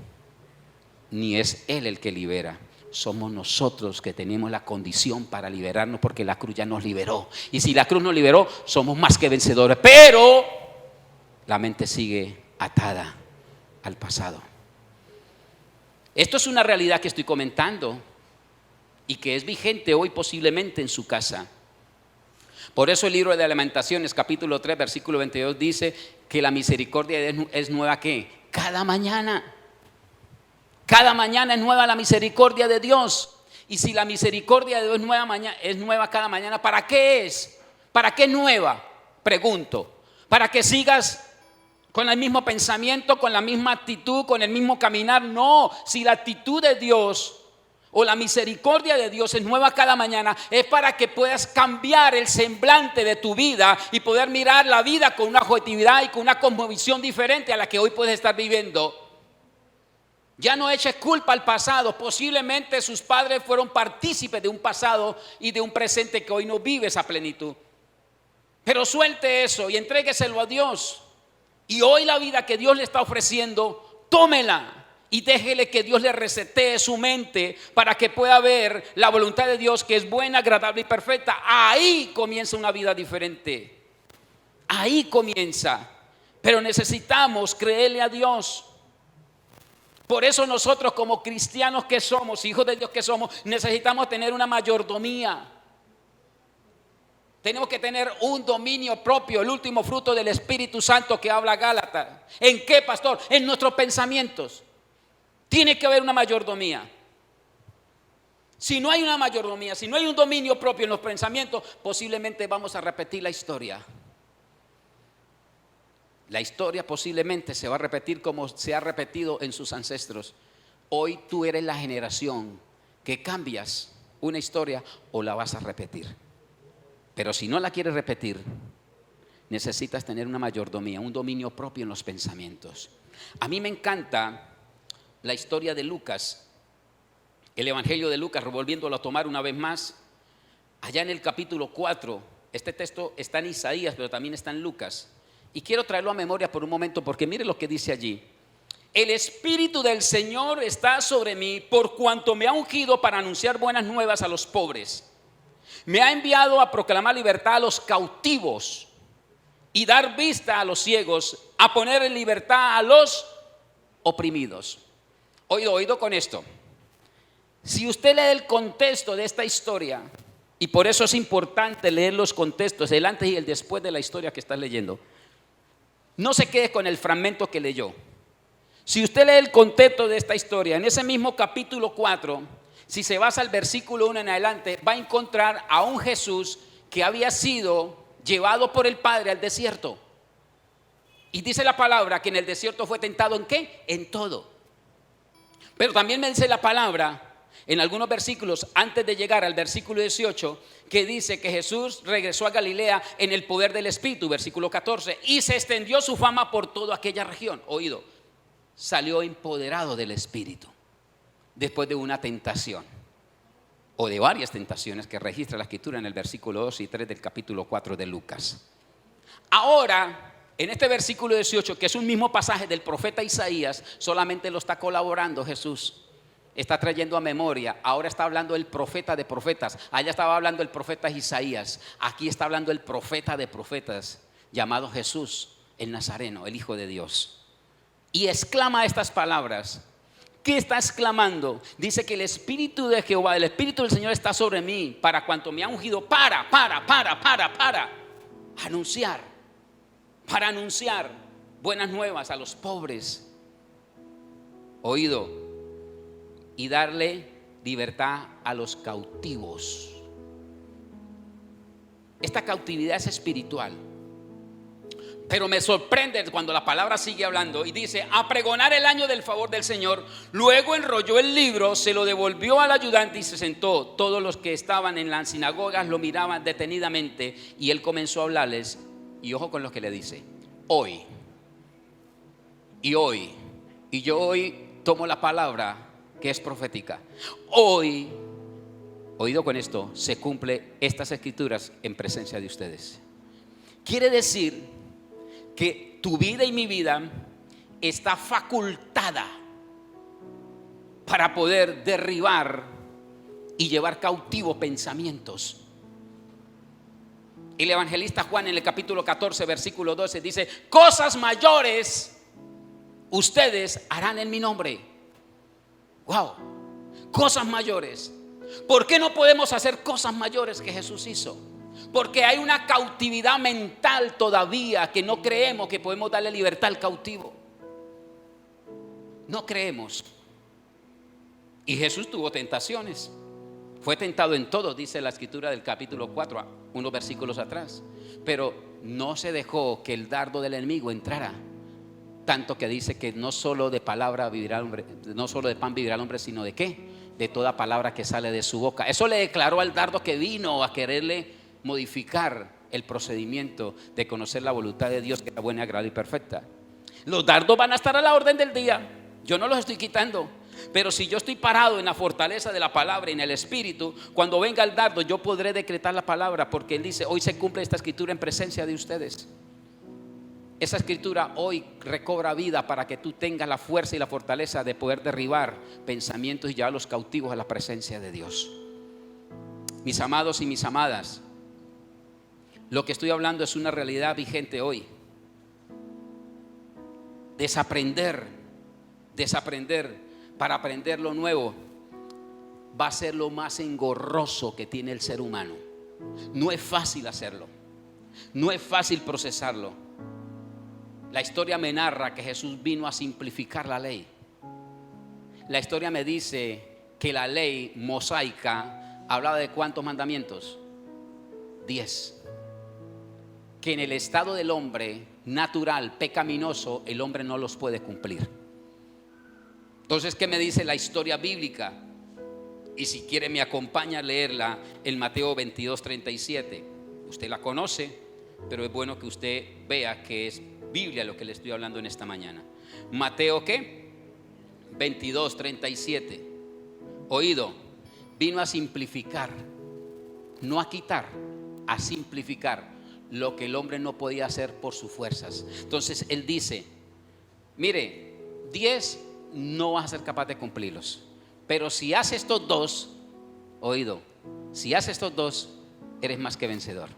ni es él el que libera. Somos nosotros que tenemos la condición para liberarnos, porque la cruz ya nos liberó. Y si la cruz nos liberó, somos más que vencedores. Pero la mente sigue atada al pasado. Esto es una realidad que estoy comentando y que es vigente hoy posiblemente en su casa. Por eso el libro de Lamentaciones, capítulo 3, versículo 22 dice que la misericordia es nueva ¿qué? Cada mañana. Cada mañana es nueva la misericordia de Dios. Y si la misericordia de Dios es nueva cada mañana, ¿para qué es? ¿Para qué es nueva? Pregunto. ¿Para que sigas con el mismo pensamiento, con la misma actitud, con el mismo caminar? No, si la actitud de Dios o la misericordia de Dios es nueva cada mañana, es para que puedas cambiar el semblante de tu vida y poder mirar la vida con una objetividad y con una cosmovisión diferente a la que hoy puedes estar viviendo. Ya no eches culpa al pasado. Posiblemente sus padres fueron partícipes de un pasado y de un presente que hoy no vives a plenitud. Pero suelte eso y entrégueselo a Dios. Y hoy la vida que Dios le está ofreciendo, tómela. Y déjele que Dios le resetee su mente para que pueda ver la voluntad de Dios, que es buena, agradable y perfecta. Ahí comienza una vida diferente. Ahí comienza. Pero necesitamos creerle a Dios. Por eso nosotros como cristianos que somos, hijos de Dios que somos, necesitamos tener una mayordomía. Tenemos que tener un dominio propio, el último fruto del Espíritu Santo que habla Gálatas. ¿En qué, pastor? En nuestros pensamientos. Tiene que haber una mayordomía. Si no hay una mayordomía, si no hay un dominio propio en los pensamientos, posiblemente vamos a repetir la historia. La historia posiblemente se va a repetir como se ha repetido en sus ancestros. Hoy tú eres la generación que cambias una historia o la vas a repetir. Pero si no la quieres repetir, necesitas tener una mayordomía, un dominio propio en los pensamientos. A mí me encanta la historia de Lucas, el Evangelio de Lucas, volviéndolo a tomar una vez más, allá en el capítulo 4, este texto está en Isaías, pero también está en Lucas, y quiero traerlo a memoria por un momento, porque mire lo que dice allí. El Espíritu del Señor está sobre mí, por cuanto me ha ungido para anunciar buenas nuevas a los pobres. Me ha enviado a proclamar libertad a los cautivos y dar vista a los ciegos, a poner en libertad a los oprimidos. Oído con esto. Si usted lee el contexto de esta historia, y por eso es importante leer los contextos, el antes y el después de la historia que estás leyendo, no se quede con el fragmento que leyó. Si usted lee el contexto de esta historia, en ese mismo capítulo 4, si se basa al versículo 1 en adelante, va a encontrar a un Jesús que había sido llevado por el Padre al desierto. Y dice la palabra que en el desierto fue tentado ¿en qué? En todo. Pero también me dice la palabra en algunos versículos antes de llegar al versículo 18 que dice que Jesús regresó a Galilea en el poder del Espíritu, versículo 14, y se extendió su fama por toda aquella región. Oído, salió empoderado del Espíritu. después de una tentación, o de varias tentaciones que registra la Escritura en el versículo 2 y 3 del capítulo 4 de Lucas. Ahora, en este versículo 18, que es un mismo pasaje del profeta Isaías, solamente lo está colaborando Jesús. Está trayendo a memoria. Ahora está hablando el profeta de profetas. Allá estaba hablando el profeta Isaías. Aquí está hablando el profeta de profetas, llamado Jesús, el Nazareno, el Hijo de Dios. Y exclama estas palabras. ¿Qué está exclamando? Dice que el Espíritu de Jehová, el Espíritu del Señor está sobre mí, para cuanto me ha ungido, para anunciar buenas nuevas a los pobres. Oído. Y darle libertad a los cautivos. Esta cautividad es espiritual. Pero me sorprende cuando la palabra sigue hablando y dice: a pregonar el año del favor del Señor. Luego enrolló el libro, se lo devolvió al ayudante y se sentó. Todos los que estaban en las sinagogas lo miraban detenidamente y él comenzó a hablarles. Y ojo con lo que le dice: hoy. Y yo hoy tomo la palabra que es profética. Hoy, oído con esto, se cumple estas escrituras en presencia de ustedes. Quiere decir que tu vida y mi vida está facultada para poder derribar y llevar cautivo pensamientos. El evangelista Juan en el capítulo 14 versículo 12 dice: cosas mayores ustedes harán en mi nombre. Wow, cosas mayores. ¿Por qué no podemos hacer cosas mayores que Jesús hizo? Porque hay una cautividad mental todavía que no creemos que podemos darle libertad al cautivo. No creemos. Y Jesús tuvo tentaciones. Fue tentado en todo, dice la escritura del capítulo 4, unos versículos atrás. Pero no se dejó que el dardo del enemigo entrara. Tanto que dice que no solo de palabra vivirá el hombre, no solo de pan vivirá el hombre, sino de ¿qué? De toda palabra que sale de su boca. Eso le declaró al dardo que vino a quererle modificar el procedimiento de conocer la voluntad de Dios, que era buena, agradable y perfecta. Los dardos van a estar a la orden del día. Yo no los estoy quitando. Pero si yo estoy parado en la fortaleza de la palabra y en el Espíritu, cuando venga el dardo yo podré decretar la palabra, porque Él dice: hoy se cumple esta escritura en presencia de ustedes. Esa escritura hoy recobra vida para que tú tengas la fuerza y la fortaleza de poder derribar pensamientos y llevar los cautivos a la presencia de Dios. Mis amados y mis amadas, lo que estoy hablando es una realidad vigente hoy. Desaprender para aprender lo nuevo va a ser lo más engorroso que tiene el ser humano. No es fácil hacerlo, no es fácil procesarlo. La historia me narra que Jesús vino a simplificar la ley. La historia me dice que la ley mosaica hablaba de ¿cuántos mandamientos? 10. Que en el estado del hombre natural, pecaminoso, el hombre no los puede cumplir. Entonces, ¿qué me dice la historia bíblica? Y si quiere me acompaña a leerla en Mateo 22:37. Usted la conoce, pero es bueno que usted vea que es Biblia lo que le estoy hablando en esta mañana. Mateo ¿qué? 22:37. Oído, vino a simplificar, no a quitar, a simplificar lo que el hombre no podía hacer por sus fuerzas. Entonces Él dice: mire, 10 no vas a ser capaz de cumplirlos, pero si haces estos 2, oído, si haces estos 2, eres más que vencedor.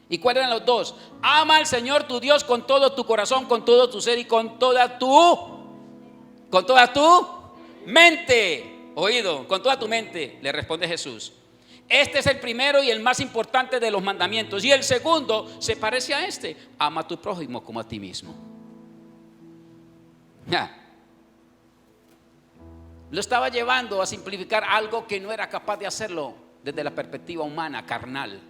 ¿Y cuáles eran los 2? Ama al Señor tu Dios con todo tu corazón, con todo tu ser y con toda tu mente. Oído, con toda tu mente, le responde Jesús. Este es el primero y el más importante de los mandamientos. Y el segundo se parece a este: ama a tu prójimo como a ti mismo. Lo estaba llevando a simplificar algo que no era capaz de hacerlo desde la perspectiva humana, carnal.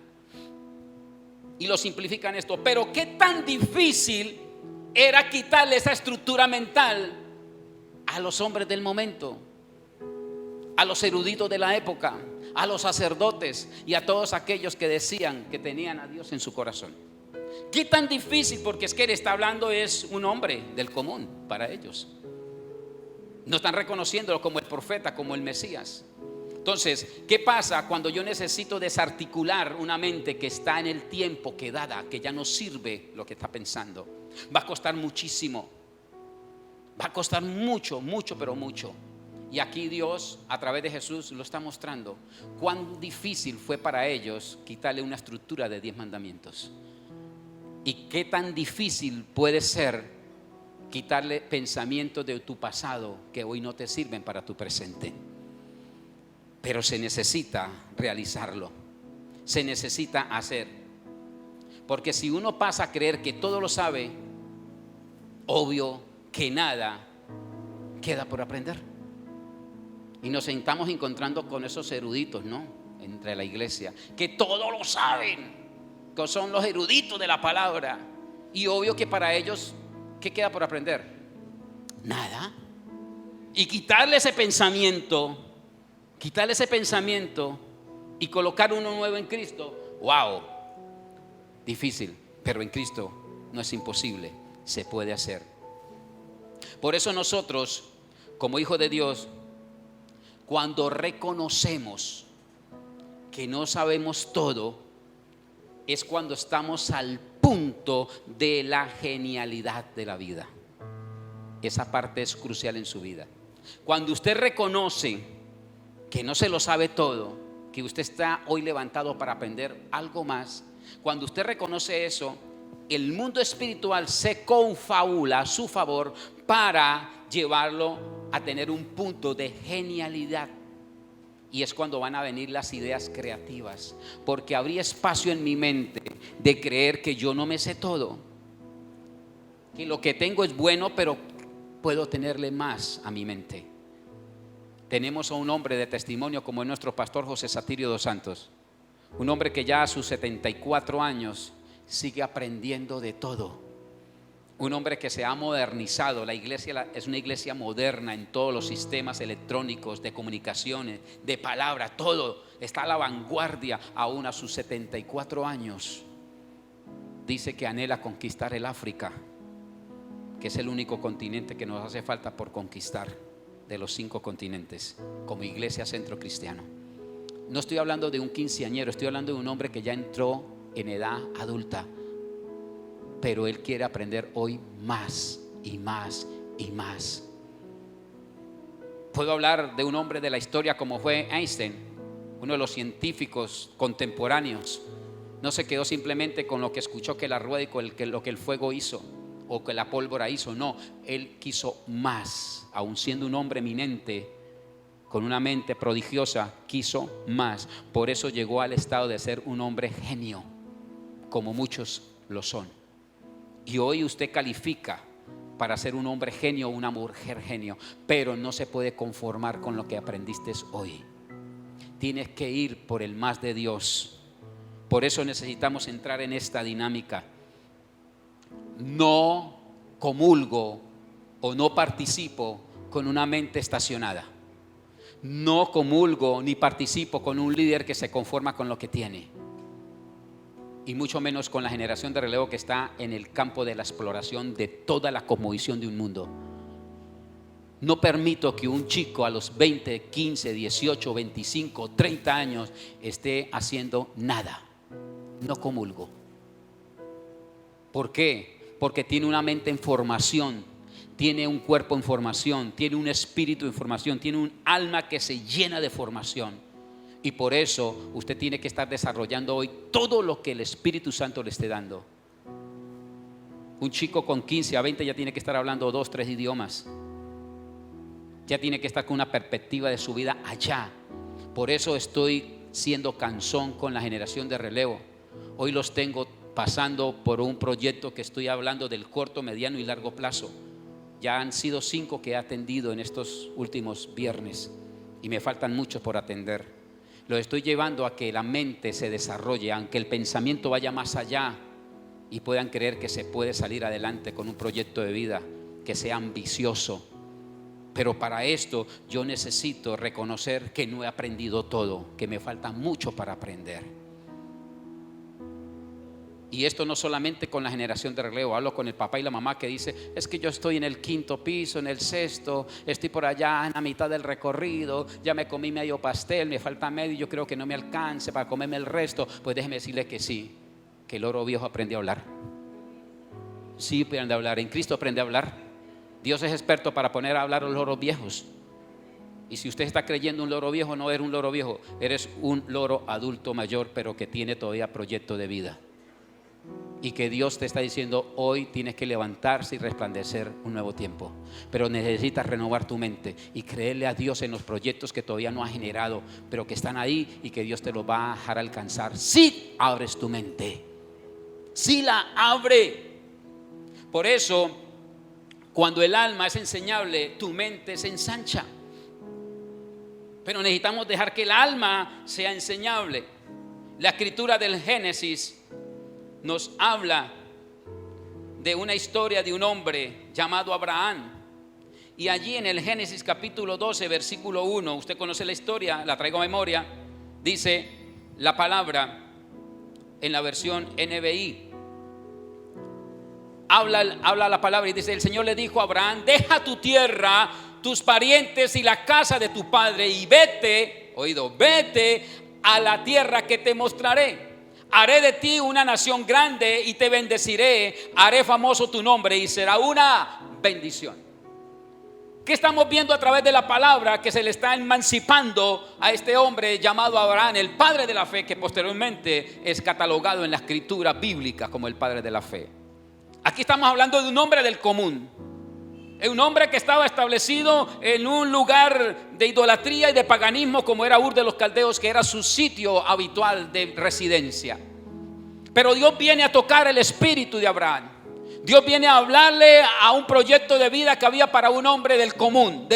Y lo simplifica en esto. Pero qué tan difícil era quitarle esa estructura mental a los hombres del momento, a los eruditos de la época, a los sacerdotes y a todos aquellos que decían que tenían a Dios en su corazón. Qué tan difícil, porque es que Él está hablando, es un hombre del común para ellos. No están reconociéndolo como el profeta, como el Mesías. Entonces, ¿qué pasa cuando yo necesito desarticular una mente que está en el tiempo quedada, que ya no sirve lo que está pensando? Va a costar muchísimo. Va a costar mucho, mucho, pero mucho. Y aquí Dios, a través de Jesús, lo está mostrando. Cuán difícil fue para ellos quitarle una estructura de 10 mandamientos. Y qué tan difícil puede ser quitarle pensamientos de tu pasado que hoy no te sirven para tu presente. Pero se necesita realizarlo. Se necesita hacer. Porque si uno pasa a creer que todo lo sabe, obvio que nada queda por aprender. Y nos estamos encontrando con esos eruditos, ¿no? Entre la iglesia, que todo lo saben, que son los eruditos de la palabra. Y obvio que para ellos, ¿qué queda por aprender? Nada. Y quitarle ese pensamiento y colocar uno nuevo en Cristo, wow, difícil, pero en Cristo no es imposible, se puede hacer. Por eso nosotros, como hijos de Dios, cuando reconocemos que no sabemos todo, es cuando estamos al punto de la genialidad de la vida. Esa parte es crucial en su vida. Cuando usted reconoce que no se lo sabe todo, que usted está hoy levantado para aprender algo más, cuando usted reconoce eso, el mundo espiritual se confabula a su favor para llevarlo a tener un punto de genialidad. Y es cuando van a venir las ideas creativas, porque habría espacio en mi mente de creer que yo no me sé todo, que lo que tengo es bueno, pero puedo tenerle más a mi mente. Tenemos a un hombre de testimonio como es nuestro pastor José Satirio dos Santos, un hombre que ya a sus 74 años sigue aprendiendo de todo. Un hombre que se ha modernizado. La iglesia es una iglesia moderna en todos los sistemas electrónicos, de comunicaciones, de palabra, todo. Está a la vanguardia aún a sus 74 años. Dice que anhela conquistar el África, que es el único continente que nos hace falta por conquistar de los 5 continentes, como iglesia centro cristiano. No estoy hablando de un quinceañero, estoy hablando de un hombre que ya entró en edad adulta, pero él quiere aprender hoy más y más y más. Puedo hablar de un hombre de la historia como fue Einstein, uno de los científicos contemporáneos. No se quedó simplemente con lo que escuchó que la rueda y con lo que el fuego hizo o que la pólvora hizo. No, él quiso más, aun siendo un hombre eminente con una mente prodigiosa, quiso más. Por eso llegó al estado de ser un hombre genio, como muchos lo son. Y hoy usted califica para ser un hombre genio o una mujer genio, pero no se puede conformar con lo que aprendiste hoy. Tienes que ir por el más de Dios. Por eso necesitamos entrar en esta dinámica. No comulgo o no participo con una mente estacionada. No comulgo ni participo con un líder que se conforma con lo que tiene. Y mucho menos con la generación de relevo que está en el campo de la exploración de toda la cosmovisión de un mundo. No permito que un chico a los 20, 15, 18, 25, 30 años esté haciendo nada. No comulgo. ¿Por qué? Porque tiene una mente en formación, tiene un cuerpo en formación, tiene un espíritu en formación, tiene un alma que se llena de formación. Y por eso usted tiene que estar desarrollando hoy todo lo que el Espíritu Santo le esté dando. Un chico con 15 a 20 ya tiene que estar hablando 2, 3 idiomas. Ya tiene que estar con una perspectiva de su vida allá. Por eso estoy siendo cansón con la generación de relevo. Hoy los tengo pasando por un proyecto que estoy hablando del corto, mediano y largo plazo. Ya han sido 5 que he atendido en estos últimos viernes y me faltan muchos por atender. Lo estoy llevando a que la mente se desarrolle, aunque el pensamiento vaya más allá y puedan creer que se puede salir adelante con un proyecto de vida que sea ambicioso. Pero para esto yo necesito reconocer que no he aprendido todo, que me falta mucho para aprender. Y esto no solamente con la generación de relevo, hablo con el papá y la mamá que dice: es que yo estoy en el 5º piso, en el 6º, estoy por allá en la mitad del recorrido, ya me comí medio pastel, me falta medio, yo creo que no me alcance para comerme el resto. Pues déjeme decirle que sí, que el loro viejo aprende a hablar. Sí, aprende a hablar, en Cristo aprende a hablar. Dios es experto para poner a hablar a los loros viejos. Y si usted está creyendo un loro viejo, no eres un loro viejo, eres un loro adulto mayor, pero que tiene todavía proyecto de vida. Y que Dios te está diciendo: hoy tienes que levantarse y resplandecer un nuevo tiempo. Pero necesitas renovar tu mente y creerle a Dios en los proyectos que todavía no ha generado, pero que están ahí y que Dios te los va a dejar alcanzar si abres tu mente, si la abre. Por eso, cuando el alma es enseñable, tu mente se ensancha. Pero necesitamos dejar que el alma sea enseñable. La escritura del Génesis nos habla de una historia de un hombre llamado Abraham. Y allí en el Génesis capítulo 12, versículo 1, usted conoce la historia, la traigo a memoria. Dice la palabra en la versión NBI. Habla la palabra y dice: el Señor le dijo a Abraham: deja tu tierra, tus parientes y la casa de tu padre y vete, vete a la tierra que te mostraré. Haré de ti una nación grande y te bendeciré, haré famoso tu nombre y será una bendición. ¿Qué estamos viendo a través de la palabra? Que se le está emancipando a este hombre llamado Abraham, el padre de la fe, que posteriormente es catalogado en la escritura bíblica como el padre de la fe. Aquí estamos hablando de un hombre del común, un hombre que estaba establecido en un lugar de idolatría y de paganismo como era Ur de los Caldeos, que era su sitio habitual de residencia. Pero Dios viene a tocar el espíritu de Abraham. Dios viene a hablarle a un proyecto de vida que había para un hombre del común,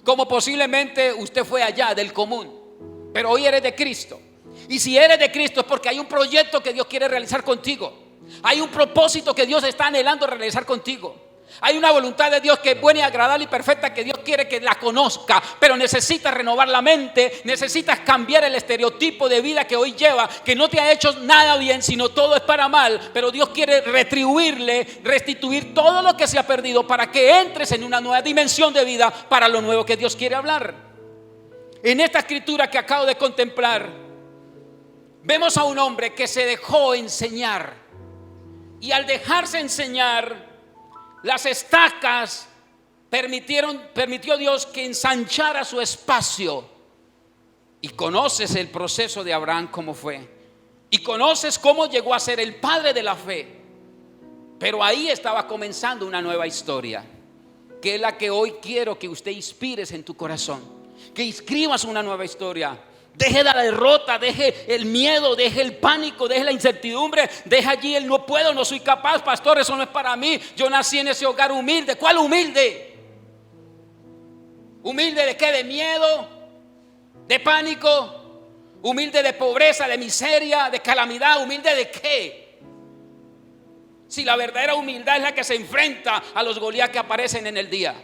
como posiblemente usted fue allá, del común. Pero hoy eres de Cristo. Y si eres de Cristo es porque hay un proyecto que Dios quiere realizar contigo. Hay un propósito que Dios está anhelando realizar contigo. Hay una voluntad de Dios que es buena y agradable y perfecta, que Dios quiere que la conozca. Pero necesitas renovar la mente, necesitas cambiar el estereotipo de vida que hoy lleva, que no te ha hecho nada bien, sino todo es para mal. Pero Dios quiere restituir todo lo que se ha perdido, para que entres en una nueva dimensión de vida, para lo nuevo que Dios quiere hablar. En esta escritura que acabo de contemplar, vemos a un hombre que se dejó enseñar. Y al dejarse enseñar, las estacas permitió Dios que ensanchara su espacio. Y conoces el proceso de Abraham, cómo fue. Y conoces cómo llegó a ser el padre de la fe. Pero ahí estaba comenzando una nueva historia, que es la que hoy quiero que usted inspires en tu corazón. Que inscribas una nueva historia. Deje la derrota, deje el miedo, deje el pánico, deje la incertidumbre, deje allí el no puedo, no soy capaz, pastor, eso no es para mí. Yo nací en ese hogar humilde. ¿Cuál humilde? ¿Humilde de qué? ¿De miedo? ¿De pánico? ¿Humilde de pobreza, de miseria, de calamidad? ¿Humilde de qué? Si la verdadera humildad es la que se enfrenta a los Goliat que aparecen en el día.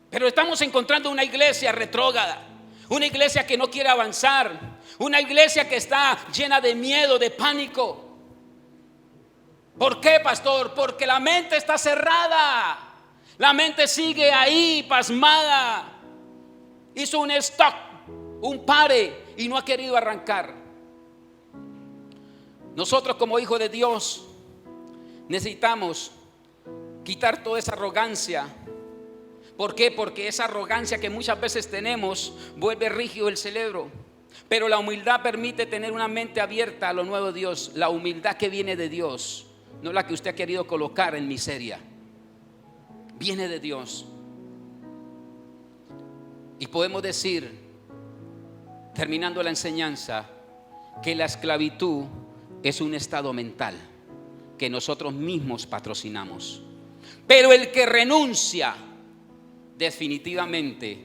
Pero estamos encontrando una iglesia retrógrada. Una iglesia que no quiere avanzar. Una iglesia que está llena de miedo, de pánico. ¿Por qué, pastor? Porque la mente está cerrada. La mente sigue ahí, pasmada. Hizo un stop, un pare, y no ha querido arrancar. Nosotros, como hijos de Dios, necesitamos quitar toda esa arrogancia. ¿Por qué? Porque esa arrogancia que muchas veces tenemos vuelve rígido el cerebro. Pero la humildad permite tener una mente abierta a lo nuevo de Dios. La humildad que viene de Dios, no la que usted ha querido colocar en miseria. Viene de Dios. Y podemos decir, terminando la enseñanza, que la esclavitud es un estado mental que nosotros mismos patrocinamos. Pero el que renuncia definitivamente,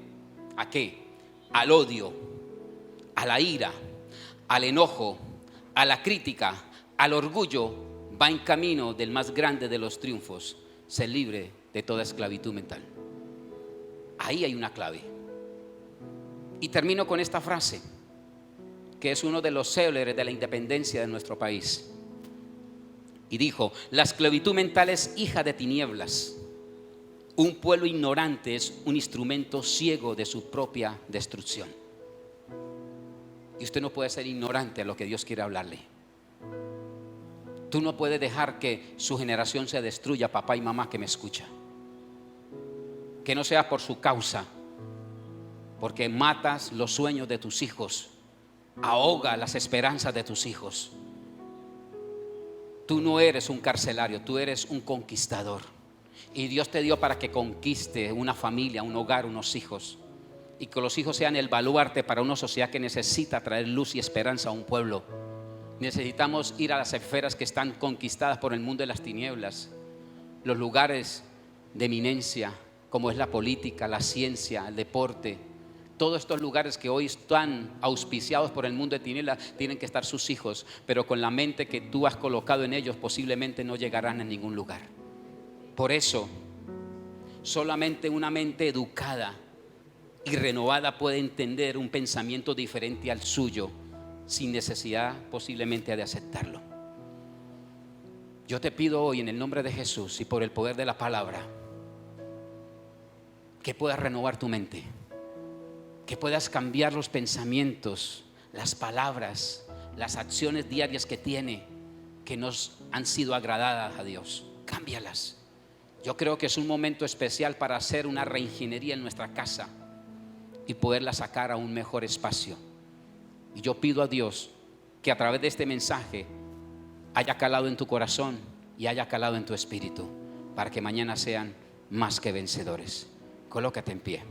¿a qué? Al odio, a la ira, al enojo, a la crítica, al orgullo, va en camino del más grande de los triunfos: ser libre de toda esclavitud mental. Ahí hay una clave. Y termino con esta frase: que es uno de los céleres de la independencia de nuestro país. Y dijo: la esclavitud mental es hija de tinieblas. Un pueblo ignorante es un instrumento ciego de su propia destrucción. Y usted no puede ser ignorante a lo que Dios quiere hablarle. Tú no puedes dejar que su generación se destruya, papá y mamá que me escucha. Que no sea por su causa, porque matas los sueños de tus hijos, ahoga las esperanzas de tus hijos. Tú no eres un carcelario, tú eres un conquistador. Y Dios te dio para que conquiste una familia, un hogar, unos hijos. Y que los hijos sean el baluarte para una sociedad que necesita traer luz y esperanza a un pueblo. Necesitamos ir a las esferas que están conquistadas por el mundo de las tinieblas. Los lugares de eminencia, como es la política, la ciencia, el deporte. Todos estos lugares que hoy están auspiciados por el mundo de tinieblas, tienen que estar sus hijos. Pero con la mente que tú has colocado en ellos, posiblemente no llegarán a ningún lugar. Por eso, solamente una mente educada y renovada puede entender un pensamiento diferente al suyo, sin necesidad posiblemente de aceptarlo. Yo te pido hoy en el nombre de Jesús y por el poder de la palabra, que puedas renovar tu mente, que puedas cambiar los pensamientos, las palabras, las acciones diarias que tiene, que nos han sido agradadas a Dios. Cámbialas. Yo creo que es un momento especial para hacer una reingeniería en nuestra casa y poderla sacar a un mejor espacio. Y yo pido a Dios que a través de este mensaje haya calado en tu corazón y haya calado en tu espíritu, para que mañana sean más que vencedores. Colócate en pie.